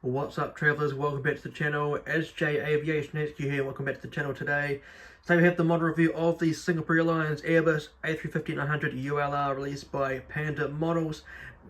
What's up, travellers? Welcome back to the channel. It's J Aviation HQ here. Welcome back to the channel today. Today we have the model review of the Singapore Airlines Airbus A350-900ULR released by Panda Models.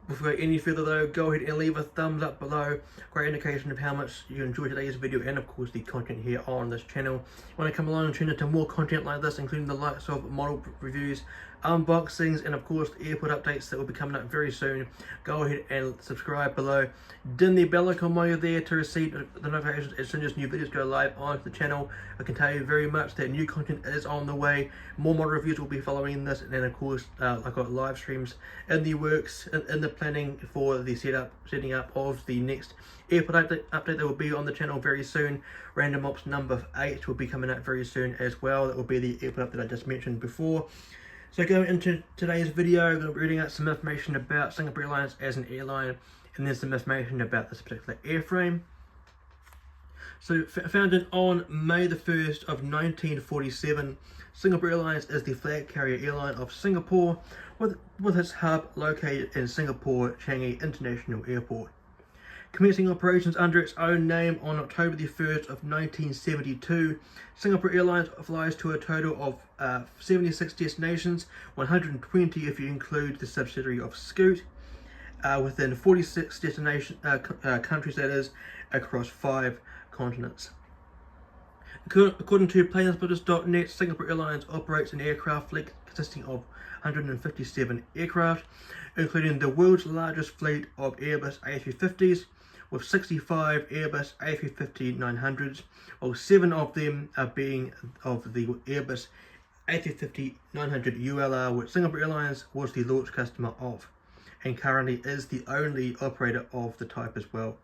Before we go any further though, go ahead and leave a thumbs up below. Great indication of how much you enjoy today's video and of course the content here on this channel. Want to come along and tune into more content like this, including the likes of model reviews, unboxings, and of course the airport updates that will be coming up very soon. Go ahead and subscribe below. Ding the bell icon while you're there to receive the notifications as soon as new videos go live onto the channel. I can tell you very much that new content is on the way. More model reviews will be following this, and then of course I've got live streams in the works, in the planning for the setting up of the next airport update that will be on the channel very soon. Random Ops number 8 will be coming out very soon as well. That will be the airport update I just mentioned before. So going into today's video, I'm going to be reading out some information about Singapore Airlines as an airline, and then some information about this particular airframe. So founded on May the 1st of 1947, Singapore Airlines is the flag carrier airline of Singapore, with its hub located in Singapore Changi International Airport. Commencing operations under its own name on October the 1st of 1972, Singapore Airlines flies to a total of 76 destinations, 120 if you include the subsidiary of Scoot, within 46 countries, that is, across 5 continents. According to planespotters.net, Singapore Airlines operates an aircraft fleet consisting of 157 aircraft, including the world's largest fleet of Airbus A350s, with 65 Airbus A350-900s, while 7 of them are being of the Airbus A350-900ULR, which Singapore Airlines was the launch customer of, and currently is the only operator of the type as well.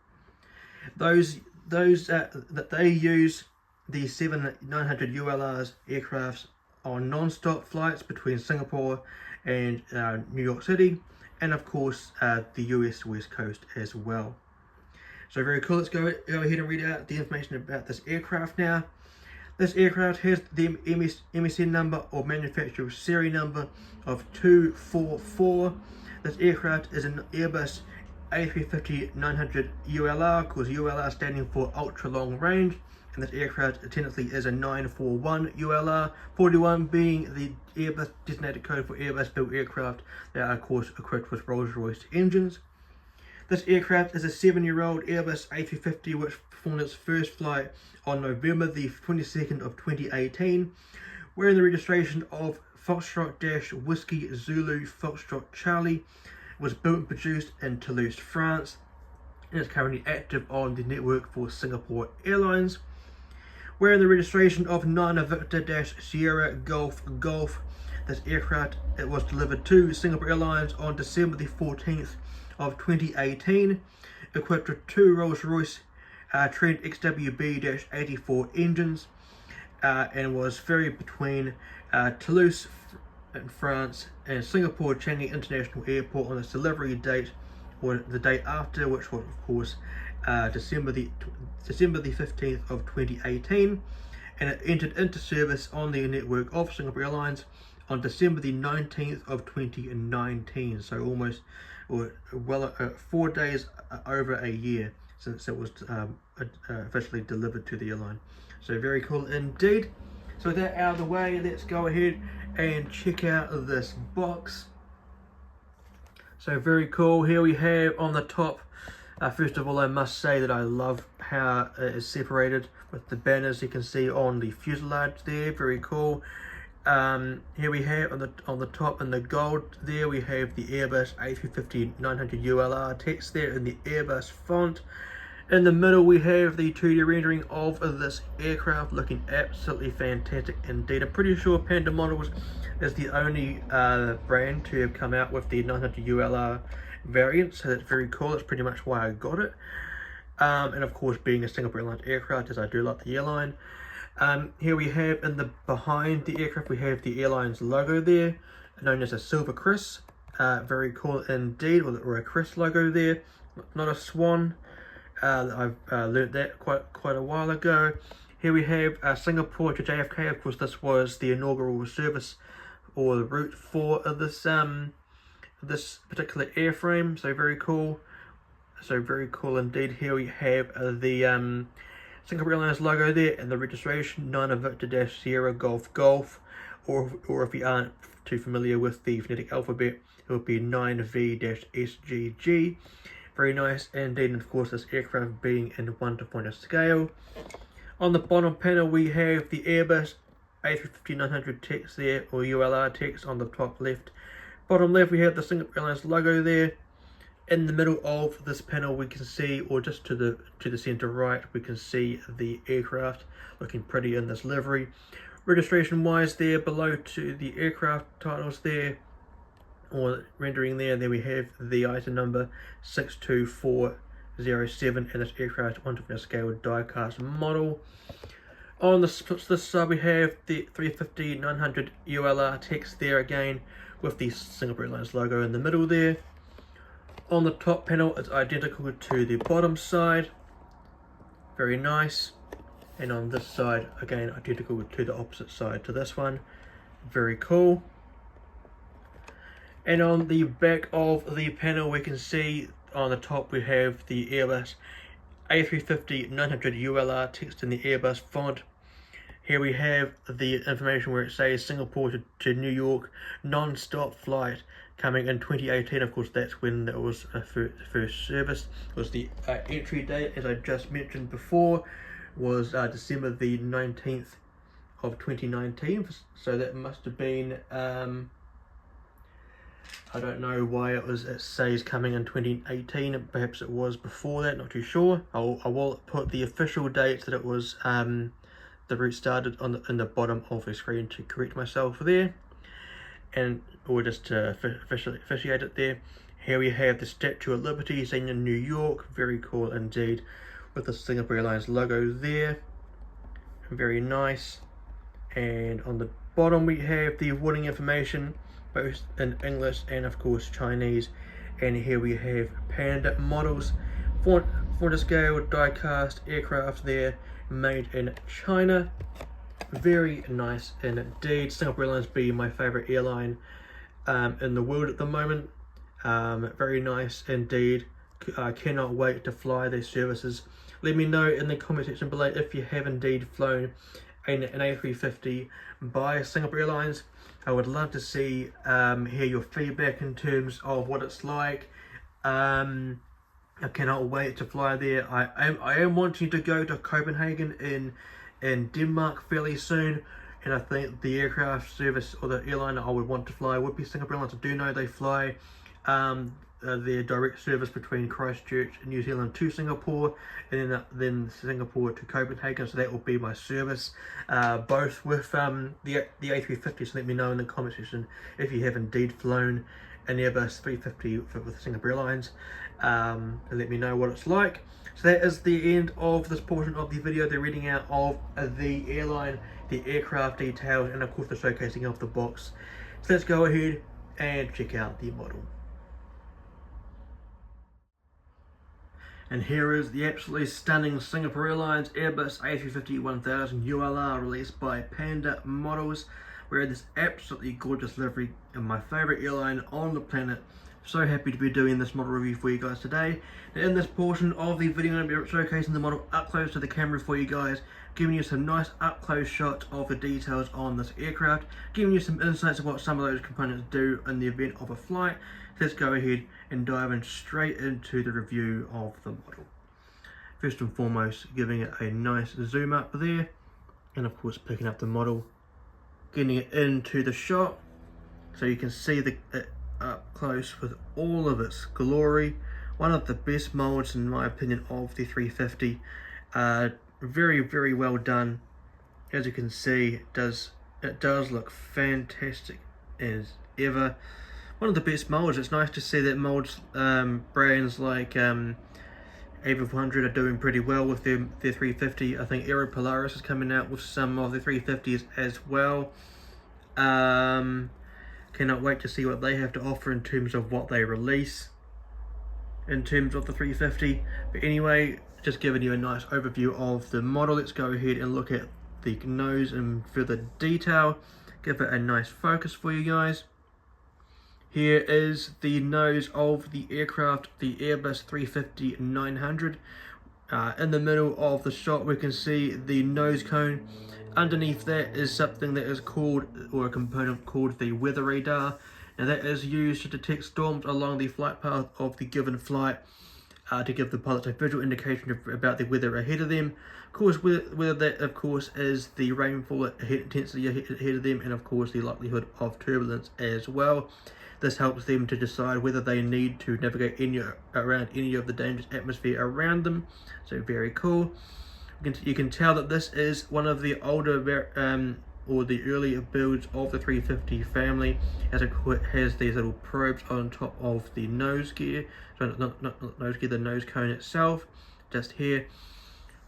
Those that they use the 7 900ULRs aircrafts on non-stop flights between Singapore and New York City, and of course the US West Coast as well. So very cool. Let's go ahead and read out the information about this aircraft now. This aircraft has the MSN number or manufacturer series number of 244. This aircraft is an Airbus A350-900ULR, because ULR standing for ultra long range, and this aircraft technically is a 941 ULR, 41 being the Airbus designated code for Airbus built aircraft that are of course equipped with Rolls-Royce engines. This aircraft is a 7-year-old Airbus A350 which performed its first flight on November the 22nd of 2018, wearing the registration of Foxtrot-Whiskey Zulu Foxtrot Charlie. It was built and produced in Toulouse, France, and is currently active on the network for Singapore Airlines. Wearing the registration of Niner Victor-Seirra Golf, this aircraft was delivered to Singapore Airlines on December the 14th of 2018, equipped with 2 Rolls-Royce Trent XWB-84 engines, and was ferried between Toulouse in France and Singapore Changi International Airport on its delivery date, or the date after, which was of course December the 15th of 2018, and it entered into service on the network of Singapore Airlines on December the 19th of 2019. So almost, or well, 4 days over a year since it was officially delivered to the airline. So very cool indeed. So with that out of the way, let's go ahead and check out this box. So very cool. Here we have on the top, first of all, I must say that I love how it is separated with the banners you can see on the fuselage there. Very cool. Here we have on the top in the gold there, we have the Airbus A350-900ULR text there in the Airbus font. In the middle we have the 2D rendering of this aircraft, looking absolutely fantastic indeed. I'm pretty sure Panda Models is the only brand to have come out with the 900ULR variant, so that's very cool. That's pretty much why I got it. And of course, being a Singapore Airlines aircraft, as I do like the airline. Here we have behind the aircraft, we have the airline's logo there, known as a Silver Chris. Very cool indeed, or a Chris logo there, not a swan. I've learnt that quite a while ago. Here we have Singapore to JFK. Of course, this was the inaugural service or the route for this this particular airframe, so very cool. So very cool indeed. Here we have the Singapore Airlines logo there and the registration 9 Victor Sierra Golf Golf, or if you aren't too familiar with the phonetic alphabet, it would be 9V-SGG. Very nice indeed, and of course this aircraft being in 1:1 scale. On the bottom panel we have the Airbus A350-900 text there, or ULR text on the top left. Bottom left we have the Singapore Airlines logo there. In the middle of this panel we can see, or just to the center right, we can see the aircraft looking pretty in this livery. Registration wise there below to the aircraft titles there, or rendering there, we have the item number 62407 and this aircraft 1:1 scale die-cast model. On this side we have the 350-900 ULR text there again with the Singapore Airlines logo in the middle there. On the top panel it's identical to the bottom side, very nice. And on this side again identical to the opposite side to this one, very cool. And on the back of the panel we can see on the top we have the Airbus A350-900 ULR text in the Airbus font. Here we have the information where it says Singapore to New York non-stop flight coming in 2018. Of course that's when it was first service. It was the entry date, as I just mentioned before, was December the 19th of 2019. So that must have been I don't know why it says coming in 2018. Perhaps it was before that, not too sure. I will put the official date that it was the route started in the bottom of the screen to correct myself there, and or just to officiate it there. Here we have the Statue of Liberty seen in New York, very cool indeed, with the Singapore Airlines logo there, very nice. And on the bottom we have the awarding information, both in English and of course Chinese. And here we have Panda Models, 4 scale die-cast aircraft there, made in China. Very nice indeed. Singapore Airlines being my favourite airline in the world at the moment. Very nice indeed. I cannot wait to fly their services. Let me know in the comment section below if you have indeed flown an A350 by Singapore Airlines. I would love to see hear your feedback in terms of what it's like. I cannot wait to fly there. I am wanting to go to Copenhagen in Denmark fairly soon, and I think the aircraft service or the airline I would want to fly would be Singapore Airlines. I do know they fly their direct service between Christchurch and New Zealand to Singapore, and then Singapore to Copenhagen, so that will be my service, both with the A350. So let me know in the comment section if you have indeed flown an Airbus 350 with Singapore Airlines, and let me know what it's like. So that is the end of this portion of the video, the reading out of the airline, the aircraft details, and of course the showcasing of the box. So let's go ahead and check out the model. And here is the absolutely stunning Singapore Airlines Airbus A350-1000 ULR released by Panda Models. We're in this absolutely gorgeous livery and my favourite airline on the planet. So happy to be doing this model review for you guys today. Now in this portion of the video I'm going to be showcasing the model up close to the camera for you guys, giving you some nice up close shots of the details on this aircraft, giving you some insights of what some of those components do in the event of a flight. So let's go ahead and dive in straight into the review of the model. First and foremost, giving it a nice zoom up there, and of course picking up the model, getting it into the shot so you can see it up close with all of its glory. One of the best molds in my opinion of the 350. Very well done. As you can see, it does look fantastic as ever. One of the best molds. It's nice to see that molds brands like A400 are doing pretty well with their 350. I think Aero Polaris is coming out with some of the 350s as well. Cannot wait to see what they have to offer in terms of what they release in terms of the 350. But anyway, just giving you a nice overview of the model. Let's go ahead and look at the nose in further detail, give it a nice focus for you guys. Here is the nose of the aircraft, the Airbus A350-900. In the middle of the shot we can see the nose cone. Underneath that is something that is called, or a component called, the weather radar. Now that is used to detect storms along the flight path of the given flight, to give the pilots a visual indication about the weather ahead of them. Of course, whether that of course is the rainfall intensity ahead of them, and of course the likelihood of turbulence as well. This helps them to decide whether they need to navigate around any of the dangerous atmosphere around them. So very cool. You can tell that this is one of the older or the earlier builds of the 350 family, as it has these little probes on top of the nose gear. So not nose gear, the nose cone itself. Just here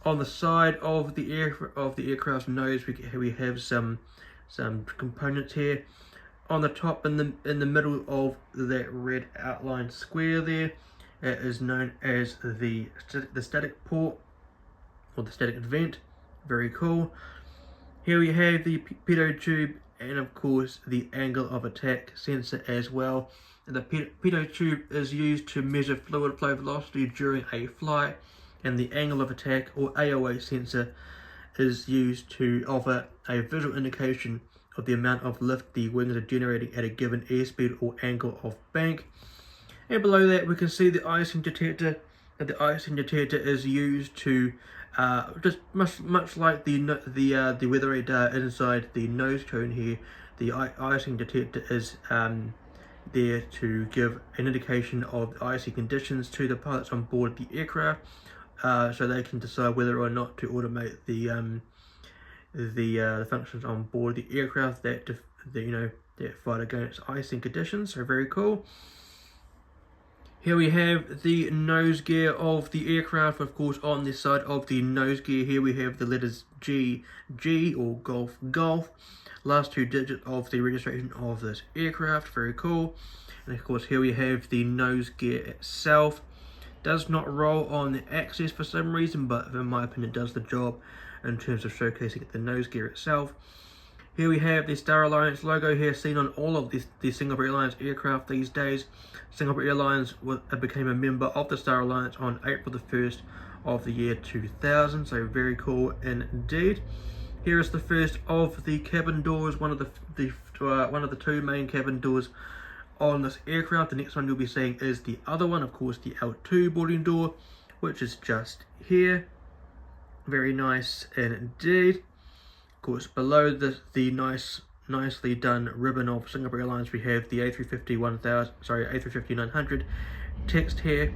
on the side of the aircraft's nose, we have some components here. On the top, in the middle of that red outlined square there, it is known as the static port, or the static vent. Very cool. Here we have the pitot tube, and of course the angle of attack sensor as well. And the pitot tube is used to measure fluid flow velocity during a flight, and the angle of attack, or AOA sensor, is used to offer a visual indication of the amount of lift the wings are generating at a given airspeed or angle of bank. And below that we can see the icing detector. And the icing detector is used to just much like the weather radar inside the nose cone here. The icing detector is there to give an indication of icy conditions to the pilots on board the aircraft, so they can decide whether or not to automate the functions on board the aircraft that fight against icing conditions. So very cool. Here we have the nose gear of the aircraft. Of course, on this side of the nose gear here we have the letters G, or Golf. Last two digits of the registration of this aircraft. Very cool. And of course here we have the nose gear itself. Does not roll on the axis for some reason, but in my opinion does the job in terms of showcasing the nose gear itself. Here we have the Star Alliance logo here, seen on all of the Singapore Airlines aircraft these days. Singapore Airlines became a member of the Star Alliance on April the 1st of the year 2000, so very cool indeed. Here is the first of the cabin doors, one of the two main cabin doors on this aircraft. The next one you'll be seeing is the other one, of course the L2 boarding door, which is just here. Very nice indeed. Of course, below the nicely done ribbon of Singapore Airlines, we have the A350-900 text here.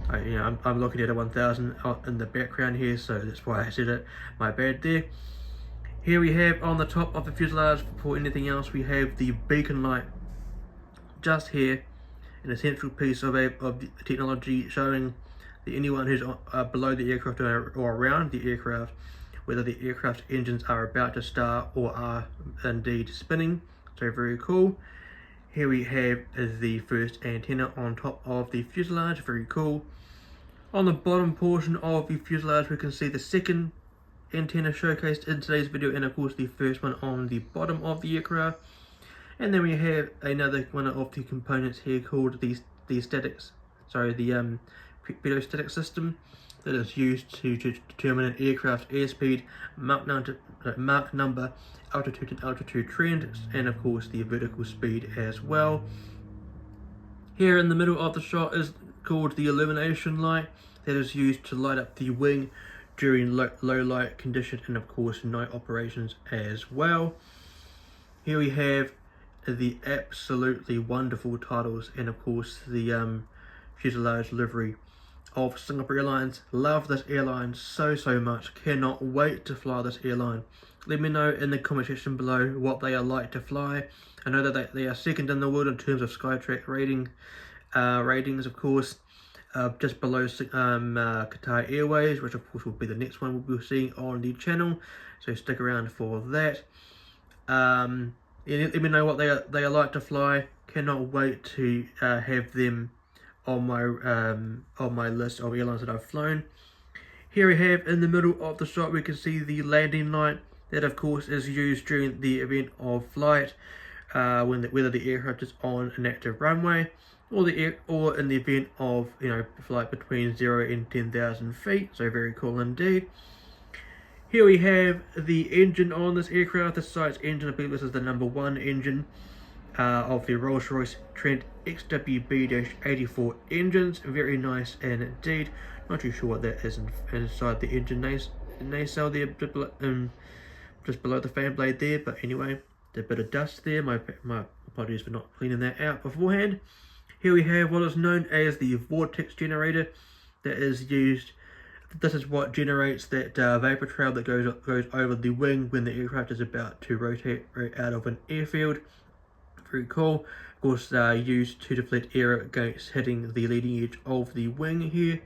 I'm looking at a 1000 in the background here, so that's why I said it. My bad there. Here we have on the top of the fuselage, before anything else, we have the beacon light just here, an essential piece of the technology showing anyone who's below the aircraft or around the aircraft whether the aircraft's engines are about to start or are indeed spinning. So very cool. Here we have the first antenna on top of the fuselage. Very cool. On the bottom portion of the fuselage we can see the second antenna showcased in today's video, and of course the first one on the bottom of the aircraft. And then we have another one of the components here called the pedostatic system, that is used to determine an aircraft's airspeed, Mach number, altitude and altitude trend, and of course the vertical speed as well. Here in the middle of the shot is called the illumination light, that is used to light up the wing during low light conditions and of course night operations as well. Here we have the absolutely wonderful titles and of course the fuselage livery of Singapore Airlines. Love this airline so much, cannot wait to fly this airline. Let me know in the comment section below what they are like to fly. I know that they are second in the world in terms of Skytrax ratings, of course, just below Qatar Airways, which of course will be the next one we'll be seeing on the channel, so stick around for that. Let me know what they are like to fly. Cannot wait to have them on my list of airlines that I've flown. Here we have in the middle of the shot we can see the landing light, that of course is used during the event of flight whether the aircraft is on an active runway, or in the event of flight between 0 and 10,000 feet. So very cool indeed. Here we have the engine on this aircraft. This side's engine, I believe this is the #1 engine of the Rolls-Royce Trent XWB-84 engines. Very nice indeed. Not too sure what that is inside the engine nacelle there, just below the fan blade there. But anyway, there's a bit of dust there. My apologies for not cleaning that out beforehand. Here we have what is known as the vortex generator that is used. This is what generates that vapor trail that goes over the wing when the aircraft is about to rotate out of an airfield. Very cool. Of course, used to deflect air against hitting the leading edge of the wing here.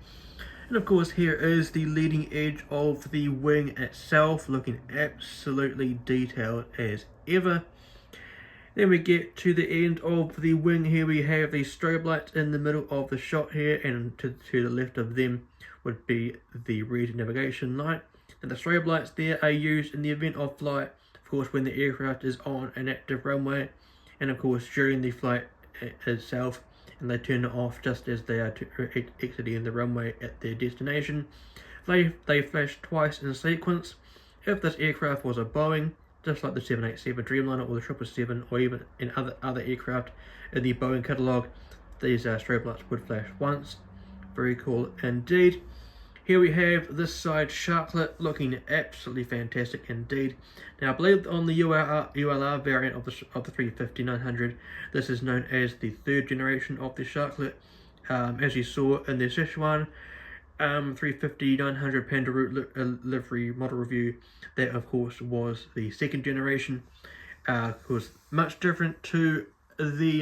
And of course, here is the leading edge of the wing itself, looking absolutely detailed as ever. Then we get to the end of the wing. Here we have the strobe lights in the middle of the shot here, and to the left of them would be the rear navigation light. And the strobe lights there are used in the event of flight, of course, when the aircraft is on an active runway, and of course during the flight itself, and they turn it off just as they are exiting the runway at their destination. They flash twice in sequence. If this aircraft was a Boeing, just like the 787 Dreamliner or the 777, or even in other aircraft in the Boeing catalogue, these strobe lights would flash once. Very cool indeed. Here we have this side sharklet, looking absolutely fantastic indeed. Now I believe on the ULR variant of the 350-900, this is known as the 3rd generation of the sharklet. As you saw in the Szechuan 350-900 Panda livery model review, that of course was the 2nd generation. Of course, much different to the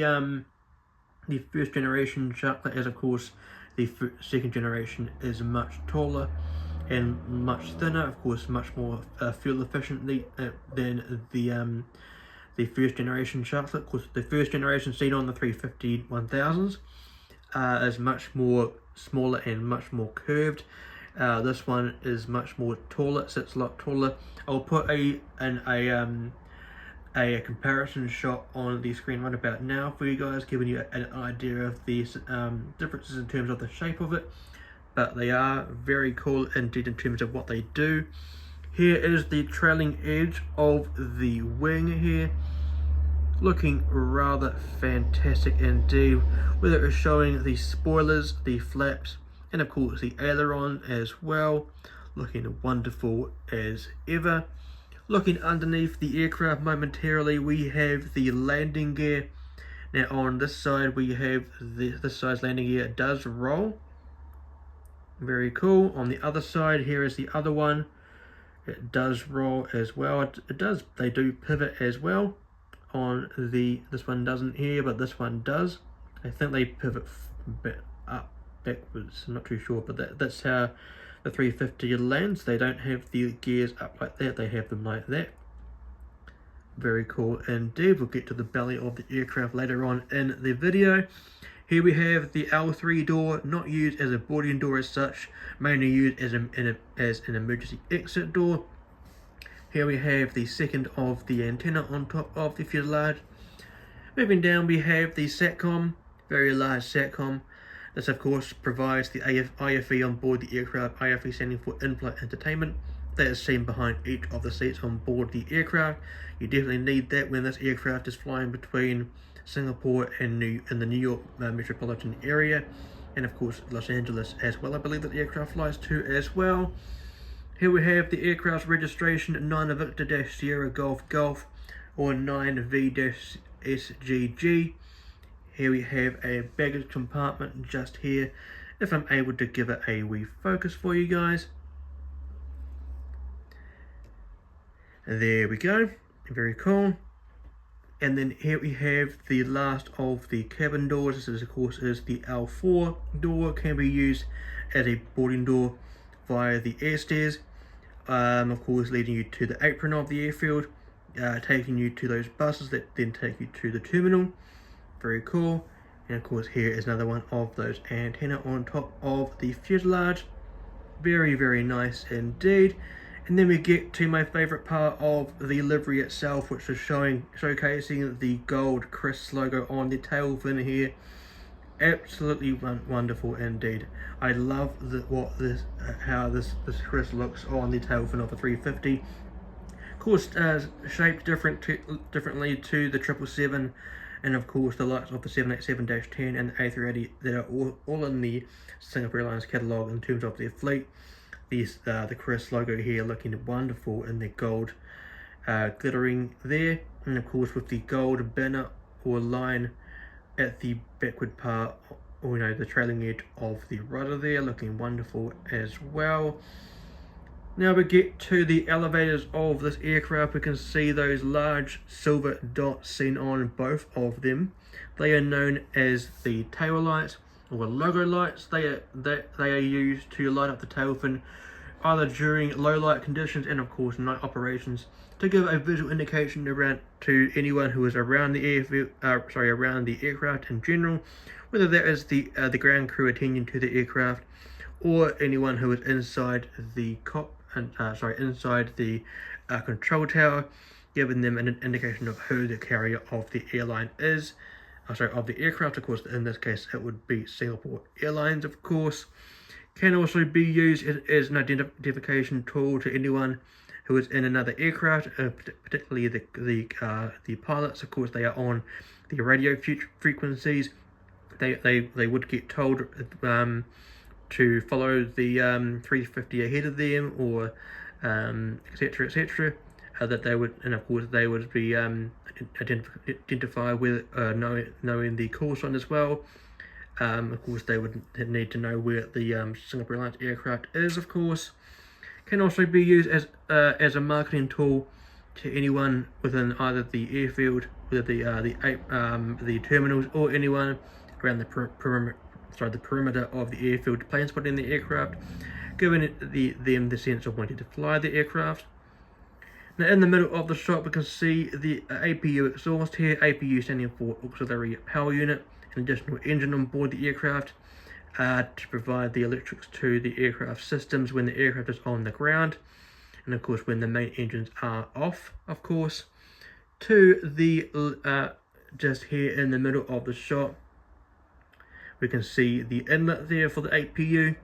1st generation sharklet, as of course the 2nd generation is much taller and much thinner, of course much more fuel efficiently than the 1st generation sharklet. Of course, the 1st generation seen on the 350-1000s is much more smaller and much more curved. This one is much more taller, sits a lot taller. I'll put a comparison shot on the screen right about now for you guys, giving you an idea of the differences in terms of the shape of it, but they are very cool indeed in terms of what they do. Here is the trailing edge of the wing here, looking rather fantastic indeed, whether it's showing the spoilers, the flaps, and of course the aileron as well, looking wonderful as ever. Looking underneath the aircraft momentarily, we have the landing gear. Now on this side we have this side's landing gear. It does roll. Very cool. On the other side, here is the other one. It does roll as well. They do pivot as well. On this one doesn't here, but this one does. I think they pivot a bit up, backwards. I'm not too sure, but that's how the 350 lands. They don't have the gears up like that, they have them like that. Very cool indeed. We'll get to the belly of the aircraft later on in the video. Here we have the L3 door, not used as a boarding door as such, mainly used as an emergency exit door. Here we have the second of the antenna on top of the fuselage. Moving down, we have the SATCOM, very large SATCOM. This of course provides the IFE on board the aircraft, IFE standing for in-flight entertainment. That is seen behind each of the seats on board the aircraft. You definitely need that when this aircraft is flying between Singapore and the New York metropolitan area, and of course Los Angeles as well. I believe that the aircraft flies to as well. Here we have the aircraft's registration, 9 Victor-Sierra Golf Golf, or 9V-SGG. Here we have a baggage compartment just here, if I'm able to give it a wee focus for you guys. There we go, very cool. And then here we have the last of the cabin doors. This is, of course, is the L4 door, can be used as a boarding door via the air stairs. Of course, leading you to the apron of the airfield, taking you to those buses that then take you to the terminal. Very cool. And of course, here is another one of those antenna on top of the fuselage. Very, very nice indeed. And then we get to my favourite part of the livery itself, which is showcasing the gold Chris logo on the tail fin here. Absolutely wonderful indeed. I love how this Chris looks on the tail fin of the 350. Of course, shaped differently to the 777, and of course the likes of the 787-10 and the A380 that are all in the Singapore Airlines catalogue in terms of their fleet. The Chris logo here looking wonderful in the gold glittering there, and of course with the gold banner or line at the backward part, or the trailing edge of the rudder there, looking wonderful as well. Now we get to the elevators of this aircraft. We can see those large silver dots seen on both of them. They are known as the tail lights or logo lights. They are used to light up the tail fin either during low light conditions and of course night operations, to give a visual indication to anyone who is around the around the aircraft in general, whether that is the ground crew attending to the aircraft or anyone who is inside the control tower, giving them an indication of who the carrier of the airline is. Of the aircraft, of course. In this case, it would be Singapore Airlines, of course. Can also be used as an identification tool to anyone who is in another aircraft, particularly the pilots. Of course, they are on the radio frequencies. They would get told to follow the 350 ahead of them, or etc. That they would, and of course they would be identify with knowing the call sign as well. Of course they would need to know where the Singapore Airlines aircraft is. Of course, can also be used as a marketing tool to anyone within either the airfield, whether the terminals, or anyone around the perimeter of the airfield plane spotting the aircraft, giving them the sense of wanting to fly the aircraft. Now in the middle of the shot we can see the APU exhaust here, APU standing for Auxiliary Power Unit, an additional engine on board the aircraft to provide the electrics to the aircraft systems when the aircraft is on the ground, and of course when the main engines are off. Of course, to the just here in the middle of the shot we can see the inlet there for the APU.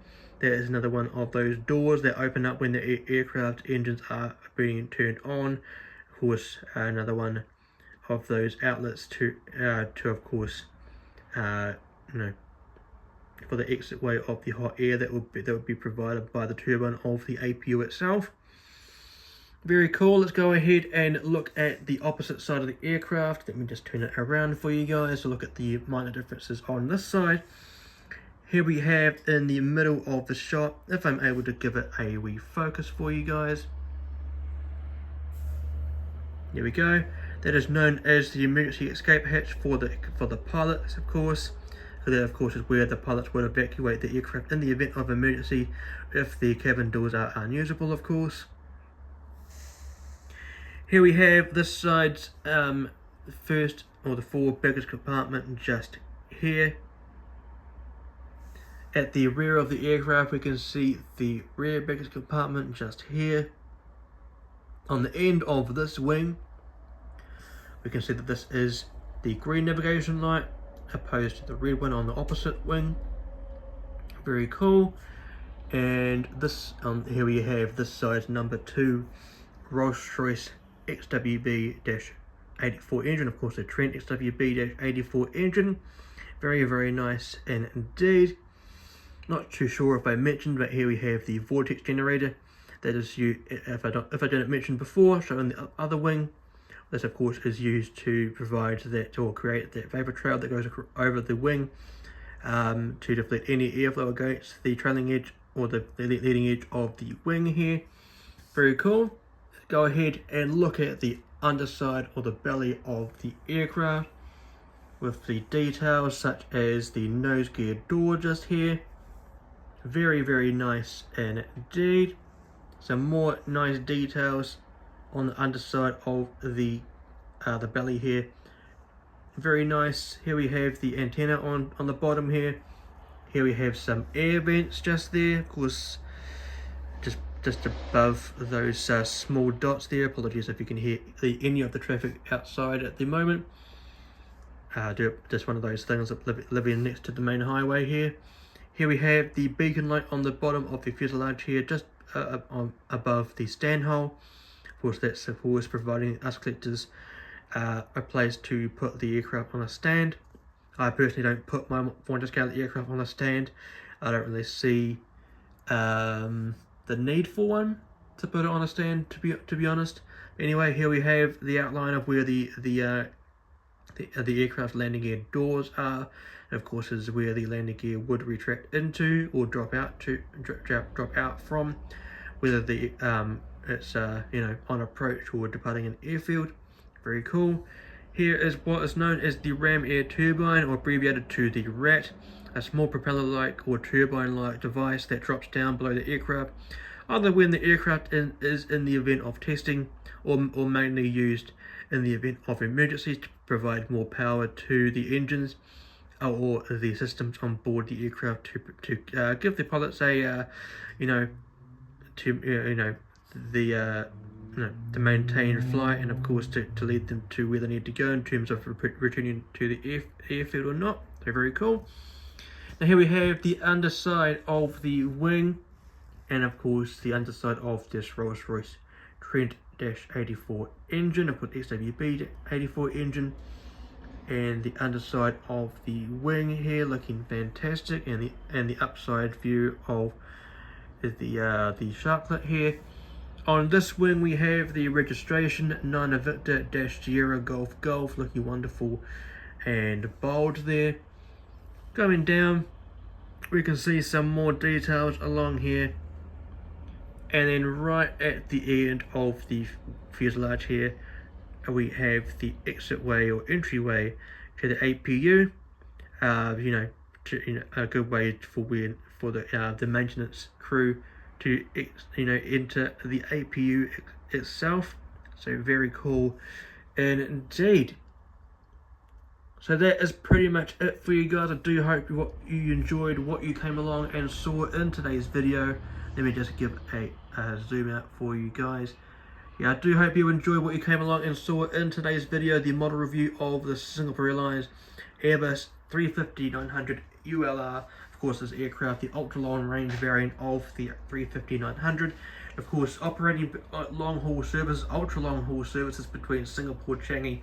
There is another one of those doors that open up when the aircraft engines are being turned on. Of course, another one of those outlets to of course, for the exit way of the hot air that would be provided by the turbine of the APU itself. Very cool. Let's go ahead and look at the opposite side of the aircraft. Let me just turn it around for you guys to look at the minor differences on this side. Here we have in the middle of the shot, if I'm able to give it a wee focus for you guys. There we go. That is known as the emergency escape hatch for the pilots, of course. So that, of course, is where the pilots would evacuate the aircraft in the event of emergency if the cabin doors are unusable, of course. Here we have this side's first, or the forward baggage compartment just here. At the rear of the aircraft we can see the rear baggage compartment just here. On the end of this wing we can see that this is the green navigation light opposed to the red one on the opposite wing. Very cool. And this here we have this side's number 2 Rolls-Royce XWB-84 engine, of course the Trent XWB-84 engine. Very nice indeed. Not too sure if I mentioned, but here we have the vortex generator that is used, if I didn't mention before, showing the other wing. This of course is used to provide that, or create that vapor trail that goes over the wing to deflect any airflow against the trailing edge or the leading edge of the wing here. Very cool. Let's go ahead and look at the underside or the belly of the aircraft with the details such as the nose gear door just here. Very nice indeed. Some more nice details on the underside of the belly here. Very nice. Here we have the antenna on the bottom here. Here we have some air vents just there. Of course, just above those small dots there. Apologies if you can hear any of the traffic outside at the moment. Just one of those things that living next to the main highway here. Here we have the beacon light on the bottom of the fuselage here, just above the stand hole. Of course, that's of course providing us collectors a place to put the aircraft on a stand. I personally don't put my 400 scale aircraft on a stand. I don't really see the need for one to put it on a stand, to be honest. Anyway, here we have the outline of where the aircraft landing gear doors are. And of course, is where the landing gear would retract into or drop out from, whether it's on approach or departing an airfield. Very cool. Here is what is known as the ram air turbine, or abbreviated to the RAT, a small propeller-like or turbine-like device that drops down below the aircraft, either when the aircraft is in the event of testing, or mainly used in the event of emergencies to provide more power to the engines or the systems on board the aircraft to give the pilots a to maintain flight, and of course to lead them to where they need to go in terms of returning to the airfield or not. So very cool. Now here we have the underside of the wing, and of course the underside of this Rolls-Royce Trent-84 engine, of course XWB-84 engine, and the underside of the wing here looking fantastic, and the upside view of the sharklet here. On this wing we have the registration 9 Victor Sierra Golf Golf, looking wonderful and bold there. Going down we can see some more details along here, and then right at the end of the fuselage here we have the exitway or entryway to the APU. A good way for the maintenance crew to enter the APU itself. So very cool indeed. So that is pretty much it for you guys. I do hope you enjoyed what you came along and saw in today's video. Let me just give a zoom out for you guys. Yeah, I do hope you enjoyed what you came along and saw in today's video, the model review of the Singapore Airlines Airbus A350-900ULR. Of course, this aircraft, the ultra long range variant of the 350-900. Of course, operating long haul services, ultra long haul services between Singapore Changi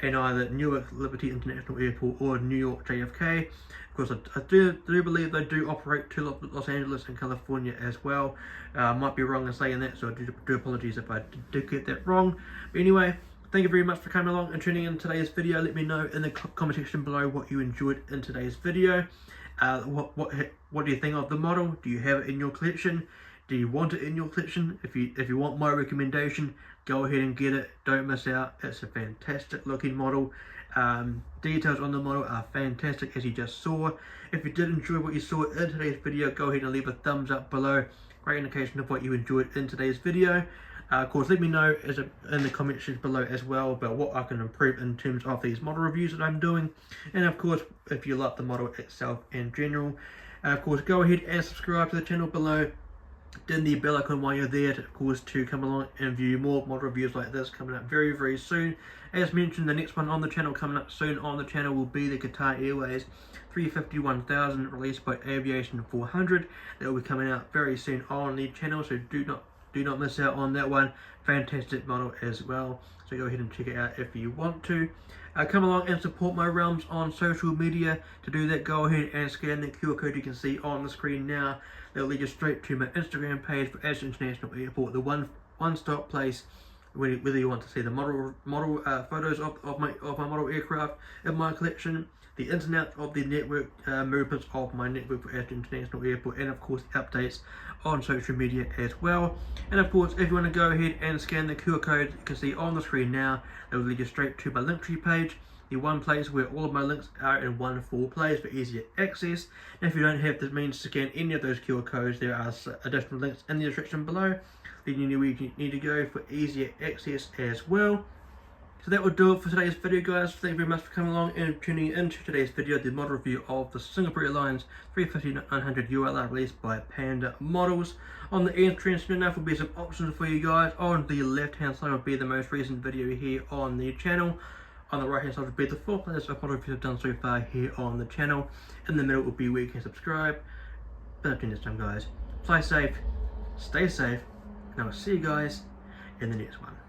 and either Newark Liberty International Airport or New York JFK. Of course, I do believe they do operate to Los Angeles and California as well. I might be wrong in saying that, so I do apologize if I did get that wrong. But anyway, thank you very much for coming along and tuning in today's video. Let me know in the comment section below what you enjoyed in today's video. What do you think of the model? Do you have it in your collection? Do you want it in your collection? If you want my recommendation, go ahead and get it. Don't miss out. It's a fantastic looking model. Details on the model are fantastic, as you just saw. If you did enjoy what you saw in today's video, go ahead and leave a thumbs up below. Great indication of what you enjoyed in today's video. Of course, let me know in the comment section below as well about what I can improve in terms of these model reviews that I'm doing. And of course, if you like the model itself in general. Of course, go ahead and subscribe to the channel below. Then the bell icon while you're there, of course, to come along and view more model reviews like this coming up very, very soon. As mentioned, the next one on the channel coming up soon on the channel will be the Qatar Airways 350-1000 released by Aviation 400. That will be coming out very soon on the channel, so do not miss out on that one. Fantastic model as well, so go ahead and check it out if you want to. Come along and support my realms on social media. To do that, go ahead and scan the QR code you can see on the screen now. That'll lead you straight to my Instagram page for Ash International Airport, the one-stop place whether you want to see the model photos of my model aircraft in my collection, the ins and outs of the network movements of my network for Ash International Airport, and of course updates on social media as well. And of course, if you want to go ahead and scan the QR code you can see on the screen now, that will lead you straight to my Linktree page, the one place where all of my links are in one full place for easier access. And if you don't have the means to scan any of those QR codes, there are additional links in the description below, leading you where you need to go for easier access as well. So that will do it for today's video, guys. Thank you very much for coming along and tuning into today's video, the model review of the Singapore Airlines A350-900ULR released by Panda Models. On the entrance enough will be some options for you guys. On the left hand side will be the most recent video here on the channel. On the right hand side will be the full playlist of model reviews I've done so far here on the channel. In the middle will be where you can subscribe. But until next time, guys, fly safe, stay safe, and I will see you guys in the next one.